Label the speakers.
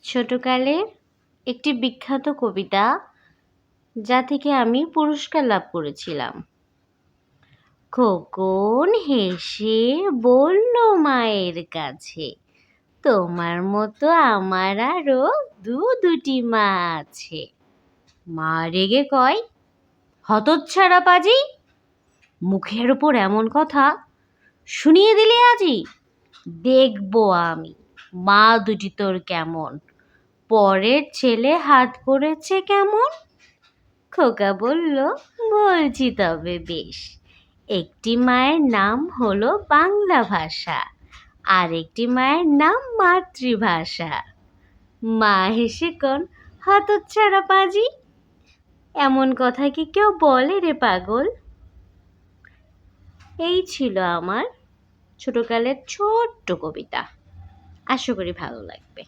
Speaker 1: ছোটকালের একটি বিখ্যাত কবিতা, যা থেকে আমি পুরস্কার লাভ করেছিলাম। খোকন হেসে বলল মায়ের কাছে, তোমার মতো আমার আরো দুটি মা আছে। মা রেগে কয়, হতচ্ছাড়া পাজি, মুখের ওপর এমন কথা শুনিয়ে দিলে আজি। দেখবো আমি মা দুটি তোর কেমন, পরের ছেলে হাত করেছে কেমন। খোকা বলল, বলছি তবে বেশ। একটি মায়ের নাম হলো বাংলা ভাষা, আর একটি মায়ের নাম মাতৃভাষা। মা হেসে কন, হতচ্ছাড়া পাজি, এমন কথা কি কেউ বলে রে পাগল। এই ছিল আমার ছোটকালের ছোট্ট কবিতা। আশা করি ভালো লাগবে।